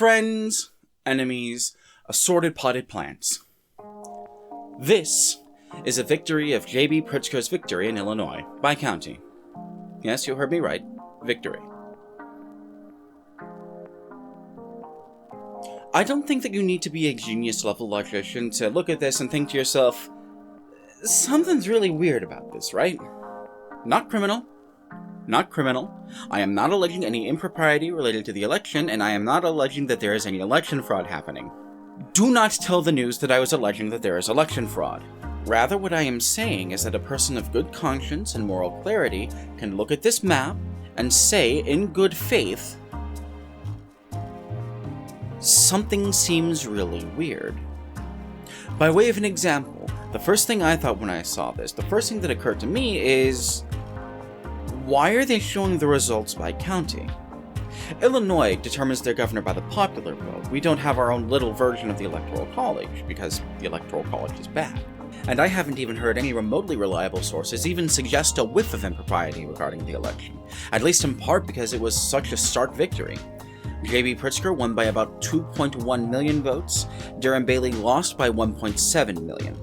Friends, enemies, assorted potted plants. This is a victory of J.B. Pritzker's victory in Illinois, by county. Yes, you heard me right. Victory. I don't think that you need to be a genius-level logician to look at this and think to yourself, something's really weird about this, right? Not criminal. Not criminal. I am not alleging any impropriety related to the election, and I am not alleging that there is any election fraud happening. Do not tell the news that I was alleging that there is election fraud. Rather, what I am saying is that a person of good conscience and moral clarity can look at this map and say, in good faith, something seems really weird. By way of an example, the first thing I thought when I saw this, the first thing that occurred to me is, why are they showing the results by county? Illinois determines their governor by the popular vote. We don't have our own little version of the Electoral College, because the Electoral College is bad. And I haven't even heard any remotely reliable sources even suggest a whiff of impropriety regarding the election, at least in part because it was such a stark victory. J.B. Pritzker won by about 2.1 million votes, Darren Bailey lost by 1.7 million.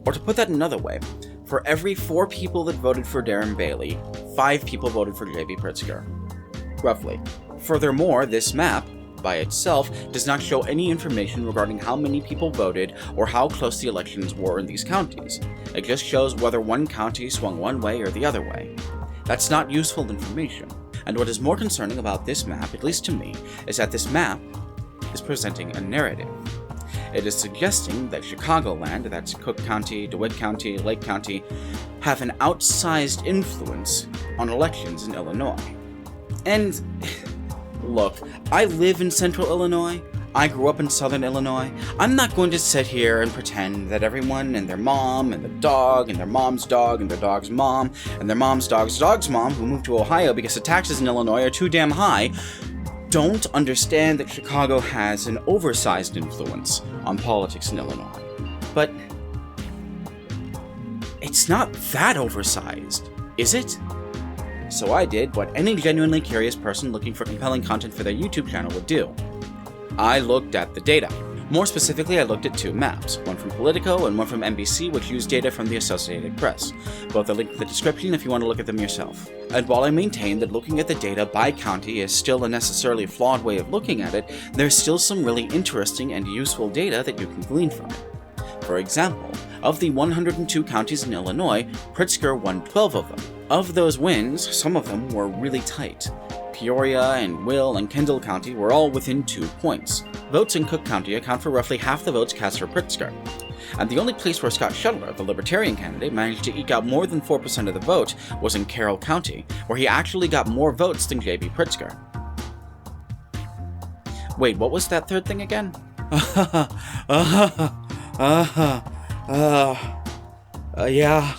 Or to put that another way, for every 4 people that voted for Darren Bailey, 5 people voted for J.B. Pritzker. Roughly. Furthermore, this map, by itself, does not show any information regarding how many people voted or how close the elections were in these counties. It just shows whether one county swung one way or the other way. That's not useful information. And what is more concerning about this map, at least to me, is that this map is presenting a narrative. It is suggesting that Chicagoland, that's Cook County, DeWitt County, Lake County, have an outsized influence on elections in Illinois. And, look, I live in central Illinois. I grew up in southern Illinois. I'm not going to sit here and pretend that everyone and their mom and the dog and their mom's dog and their dog's mom and their mom's dog's mom who moved to Ohio because the taxes in Illinois are too damn high don't understand that Chicago has an oversized influence on politics in Illinois. But it's not that oversized, is it? So I did what any genuinely curious person looking for compelling content for their YouTube channel would do. I looked at the data. More specifically, I looked at 2 maps, one from Politico and one from NBC, which used data from the Associated Press. Both are linked in the description if you want to look at them yourself. And while I maintain that looking at the data by county is still a necessarily flawed way of looking at it, there's still some really interesting and useful data that you can glean from it. For example, of the 102 counties in Illinois, Pritzker won 12 of them. Of those wins, some of them were really tight. Peoria and Will and Kendall County were all within 2 points. Votes in Cook County account for roughly half the votes cast for Pritzker. And the only place where Scott Shuttler, the Libertarian candidate, managed to eke out more than 4% of the vote was in Carroll County, where he actually got more votes than J.B. Pritzker. Wait, what was that third thing again? Yeah.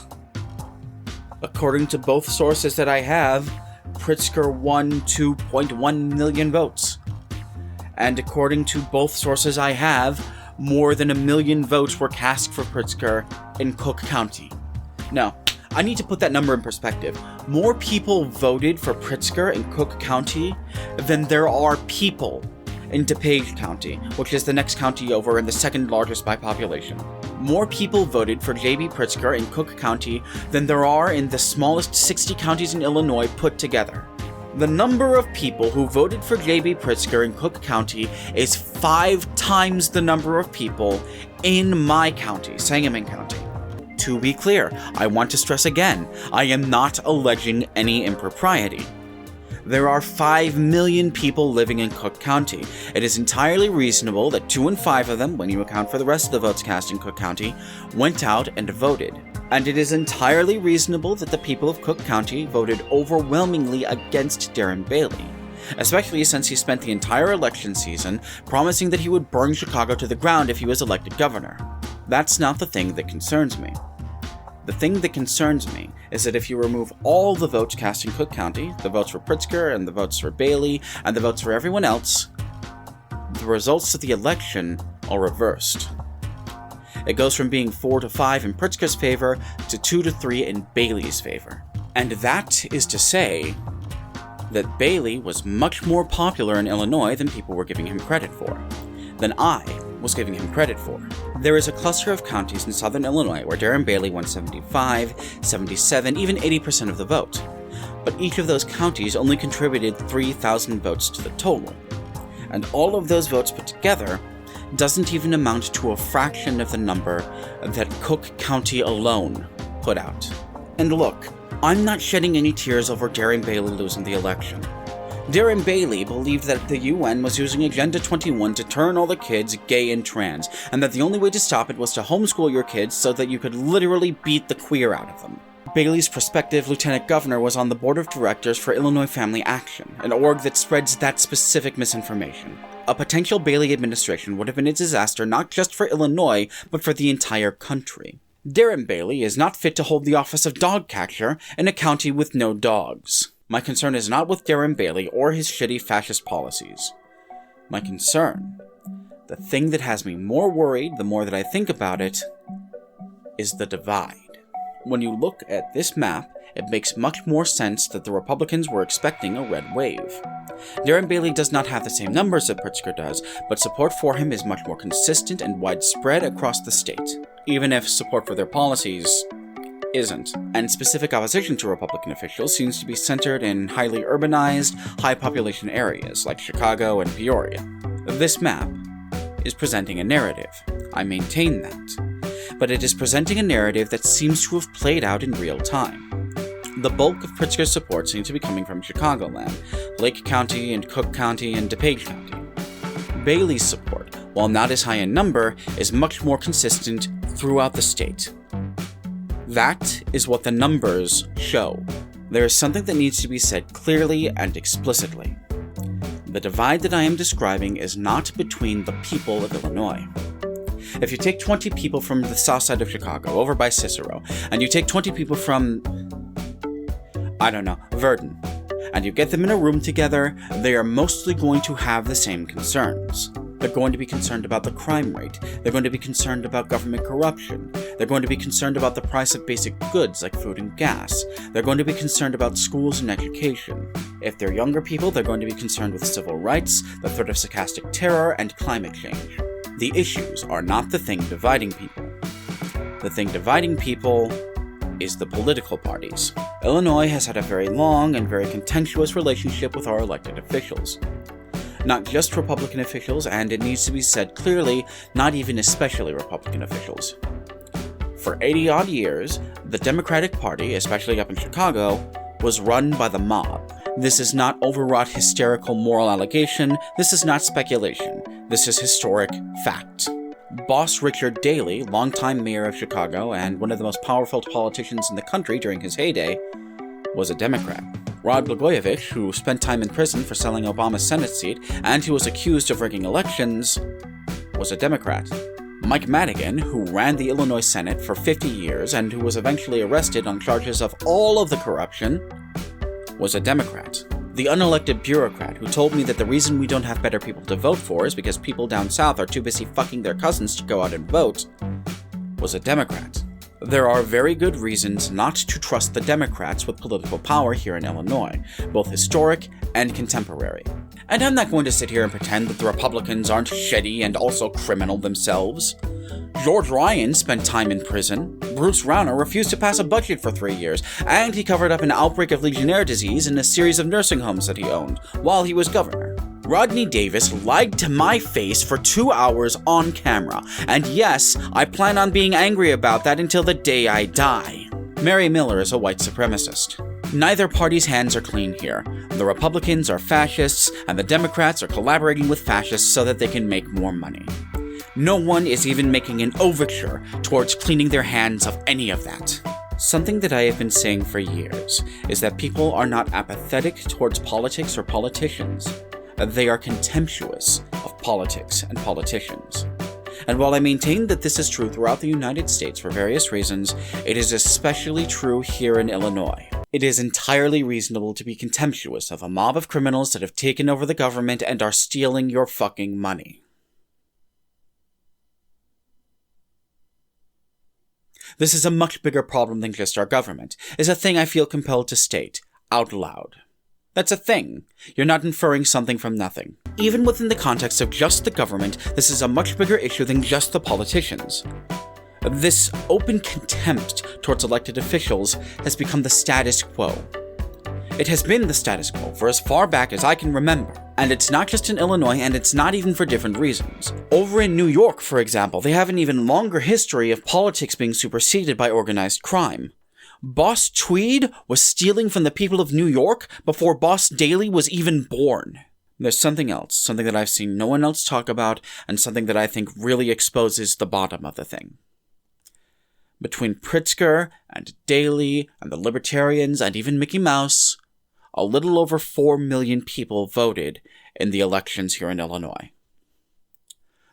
According to both sources that I have, Pritzker won 2.1 million votes. And according to both sources I have, more than 1 million votes were cast for Pritzker in Cook County. Now, I need to put that number in perspective. More people voted for Pritzker in Cook County than there are people in DuPage County, which is the next county over and the second largest by population. More people voted for J.B. Pritzker in Cook County than there are in the smallest 60 counties in Illinois put together. The number of people who voted for J.B. Pritzker in Cook County is 5 times the number of people in my county, Sangamon County. To be clear, I want to stress again, I am not alleging any impropriety. There are 5 million people living in Cook County. It is entirely reasonable that 2 in 5 of them, when you account for the rest of the votes cast in Cook County, went out and voted. And it is entirely reasonable that the people of Cook County voted overwhelmingly against Darren Bailey, especially since he spent the entire election season promising that he would burn Chicago to the ground if he was elected governor. That's not the thing that concerns me. The thing that concerns me is that if you remove all the votes cast in Cook County, the votes for Pritzker and the votes for Bailey and the votes for everyone else, the results of the election are reversed. It goes from being 4 to 5 in Pritzker's favor to 2 to 3 in Bailey's favor. And that is to say, that Bailey was much more popular in Illinois than people were giving him credit for, than I was giving him credit for. There is a cluster of counties in southern Illinois where Darren Bailey won 75, 77, even 80% of the vote. But each of those counties only contributed 3,000 votes to the total. And all of those votes put together doesn't even amount to a fraction of the number that Cook County alone put out. And look, I'm not shedding any tears over Darren Bailey losing the election. Darren Bailey believed that the UN was using Agenda 21 to turn all the kids gay and trans, and that the only way to stop it was to homeschool your kids so that you could literally beat the queer out of them. Bailey's prospective lieutenant governor was on the board of directors for Illinois Family Action, an org that spreads that specific misinformation. A potential Bailey administration would have been a disaster not just for Illinois, but for the entire country. Darren Bailey is not fit to hold the office of dog catcher in a county with no dogs. My concern is not with Darren Bailey or his shitty fascist policies. My concern, the thing that has me more worried the more that I think about it, is the divide. When you look at this map, it makes much more sense that the Republicans were expecting a red wave. Darren Bailey does not have the same numbers that Pritzker does, but support for him is much more consistent and widespread across the state, even if support for their policies isn't. And specific opposition to Republican officials seems to be centered in highly urbanized, high-population areas like Chicago and Peoria. This map is presenting a narrative. I maintain that. But it is presenting a narrative that seems to have played out in real time. The bulk of Pritzker's support seems to be coming from Chicagoland, Lake County and Cook County and DuPage County. Bailey's support, while not as high in number, is much more consistent throughout the state. That is what the numbers show. There is something that needs to be said clearly and explicitly. The divide that I am describing is not between the people of Illinois. If you take 20 people from the south side of Chicago, over by Cicero, and you take 20 people from, Verdun, and you get them in a room together, they are mostly going to have the same concerns. They're going to be concerned about the crime rate. They're going to be concerned about government corruption. They're going to be concerned about the price of basic goods like food and gas. They're going to be concerned about schools and education. If they're younger people, they're going to be concerned with civil rights, the threat of stochastic terror, and climate change. The issues are not the thing dividing people. The thing dividing people is the political parties. Illinois has had a very long and very contentious relationship with our elected officials. Not just Republican officials, and it needs to be said clearly, not even especially Republican officials. For 80-odd years, the Democratic Party, especially up in Chicago, was run by the mob. This is not overwrought hysterical moral allegation, this is not speculation, this is historic fact. Boss Richard Daley, longtime mayor of Chicago and one of the most powerful politicians in the country during his heyday, was a Democrat. Rod Blagojevich, who spent time in prison for selling Obama's Senate seat and who was accused of rigging elections, was a Democrat. Mike Madigan, who ran the Illinois Senate for 50 years and who was eventually arrested on charges of all of the corruption, was a Democrat. The unelected bureaucrat who told me that the reason we don't have better people to vote for is because people down south are too busy fucking their cousins to go out and vote, was a Democrat. There are very good reasons not to trust the Democrats with political power here in Illinois, both historic and contemporary. And I'm not going to sit here and pretend that the Republicans aren't shitty and also criminal themselves. George Ryan spent time in prison, Bruce Rauner refused to pass a budget for 3 years, and he covered up an outbreak of Legionnaire disease in a series of nursing homes that he owned, while he was governor. Rodney Davis lied to my face for 2 hours on camera, and yes, I plan on being angry about that until the day I die. Mary Miller is a white supremacist. Neither party's hands are clean here. The Republicans are fascists, and the Democrats are collaborating with fascists so that they can make more money. No one is even making an overture towards cleaning their hands of any of that. Something that I have been saying for years is that people are not apathetic towards politics or politicians. They are contemptuous of politics and politicians. And while I maintain that this is true throughout the United States for various reasons, it is especially true here in Illinois. It is entirely reasonable to be contemptuous of a mob of criminals that have taken over the government and are stealing your fucking money. This is a much bigger problem than just our government, is a thing I feel compelled to state, out loud. That's a thing. You're not inferring something from nothing. Even within the context of just the government, this is a much bigger issue than just the politicians. This open contempt towards elected officials has become the status quo. It has been the status quo for as far back as I can remember. And it's not just in Illinois, and it's not even for different reasons. Over in New York, for example, they have an even longer history of politics being superseded by organized crime. Boss Tweed was stealing from the people of New York before Boss Daley was even born. There's something else, something that I've seen no one else talk about, and something that I think really exposes the bottom of the thing. Between Pritzker and Daley and the Libertarians and even Mickey Mouse, a little over 4 million people voted in the elections here in Illinois.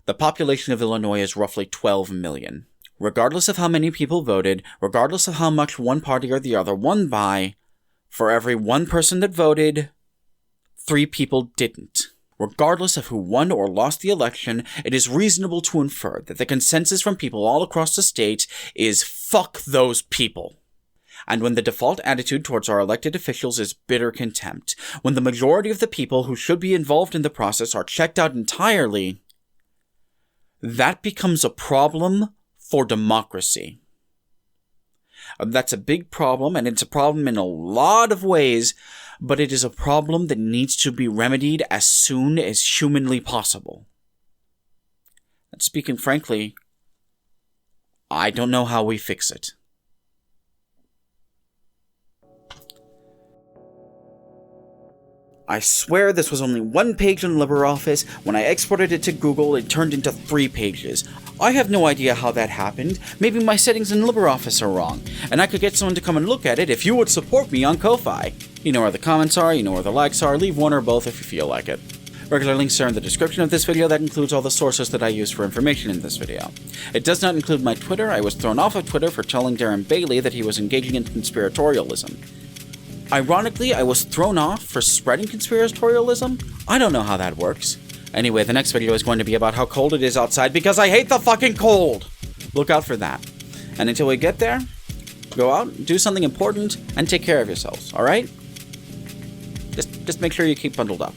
The population of Illinois is roughly 12 million. Regardless of how many people voted, regardless of how much one party or the other won by, for every one person that voted, 3 people didn't. Regardless of who won or lost the election, it is reasonable to infer that the consensus from people all across the state is fuck those people. And when the default attitude towards our elected officials is bitter contempt, when the majority of the people who should be involved in the process are checked out entirely, that becomes a problem for democracy. That's a big problem, and it's a problem in a lot of ways, but it is a problem that needs to be remedied as soon as humanly possible. And speaking frankly, I don't know how we fix it. I swear this was only 1 page in LibreOffice. When I exported it to Google, it turned into 3 pages. I have no idea how that happened. Maybe my settings in LibreOffice are wrong, and I could get someone to come and look at it if you would support me on Ko-Fi. You know where the comments are, you know where the likes are, leave one or both if you feel like it. Regular links are in the description of this video. That includes all the sources that I use for information in this video. It does not include my Twitter. I was thrown off of Twitter for telling Darren Bailey that he was engaging in conspiratorialism. Ironically, I was thrown off for spreading conspiratorialism? I don't know how that works. Anyway, the next video is going to be about how cold it is outside because I hate the fucking cold! Look out for that. And until we get there, go out, do something important, and take care of yourselves, alright? Just make sure you keep bundled up.